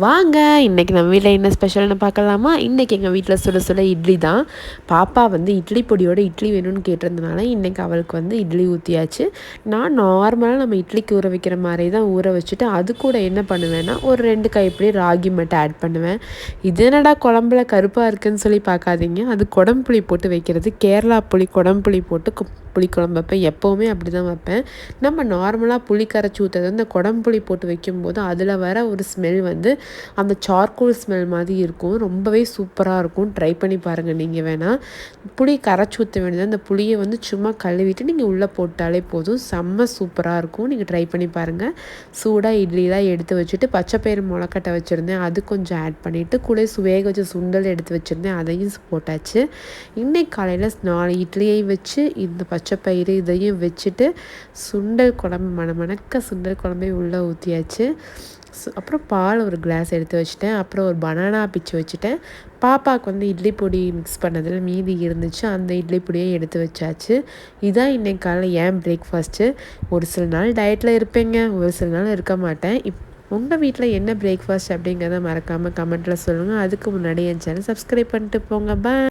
வாங்க இன்றைக்கி நம்ம வீட்டில் என்ன ஸ்பெஷல்னு பார்க்கலாமா. இன்றைக்கி எங்கள் வீட்டில் சுட சுட இட்லி தான். பாப்பா வந்து இட்லி பொடியோட இட்லி வேணும்னு கேட்டிருந்தனால இன்றைக்கி அவளுக்கு வந்து இட்லி ஊற்றியாச்சு. நான் நார்மலாக நம்ம இட்லிக்கு ஊற வைக்கிற மாதிரி தான் ஊற வச்சுட்டு அது கூட என்ன பண்ணுவேன்னா ஒரு 2 கைப்பிடி ராகி மட்டும் ஆட் பண்ணுவேன். இது என்னடா குழம்புல கருப்பாக இருக்குதுன்னு சொல்லி பார்க்காதீங்க, அது குடம்புளி போட்டு வைக்கிறது. கேரளா புளி குடம்புளி போட்டு புளிக்குழம்பு வைப்பேன். எப்போவுமே அப்படி தான் வைப்பேன். நம்ம நார்மலாக புளி கரைச்சி ஊற்றுறது இந்த குடம்புளி போட்டு வைக்கும்போது அதில் வர ஒரு ஸ்மெல் வந்து அந்த சார்கோல் ஸ்மெல் மாதிரி இருக்கும். ரொம்பவே சூப்பராக இருக்கும். ட்ரை பண்ணி பாருங்கள். நீங்கள் வேணால் புளி கரைச்சி ஊற்ற வேண்டியது, அந்த புளியை வந்து சும்மா கழுவிட்டு நீங்கள் உள்ளே போட்டாலே போதும். செம்ம சூப்பராக இருக்கும். நீங்கள் ட்ரை பண்ணி பாருங்கள். சூடாக இட்லிலாம் எடுத்து வச்சுட்டு பச்சைப்பயிறு முளைக்கட்டை வச்சுருந்தேன், அது கொஞ்சம் ஆட் பண்ணிவிட்டு கூட வேக வச்ச சுண்டல் எடுத்து வச்சுருந்தேன், அதையும் போட்டாச்சு. இன்றைக்கி காலையில் 4 இட்லியையும் வச்சு இந்த பச்சைப்பயிறு இதையும் வச்சுட்டு சுண்டல் குழம்பு மணக்க சுண்டல் குழம்பே உள்ளே ஊற்றியாச்சு. அப்புறம் பால் ஒரு கிளாஸ் எடுத்து வச்சுட்டேன். அப்புறம் ஒரு பனானா பிச்சு வச்சுட்டேன். பாப்பாவுக்கு வந்து இட்லி பொடி மிக்ஸ் பண்ணதில் மீதி இருந்துச்சு, அந்த இட்லி பொடியை எடுத்து வச்சாச்சு. இதான் இன்றைக்கி காலையில் ஏன் பிரேக்ஃபாஸ்ட்டு. ஒரு சில நாள் டயட்டில் இருப்பேங்க, ஒரு சில நாள் இருக்க மாட்டேன். உங்கள் வீட்டில் என்ன பிரேக்ஃபாஸ்ட் அப்படிங்கிறத மறக்காமல் கமெண்ட்டில் சொல்லுங்கள். அதுக்கு முன்னாடி என் சேனல் சப்ஸ்கிரைப் பண்ணிட்டு போங்க. பாய்.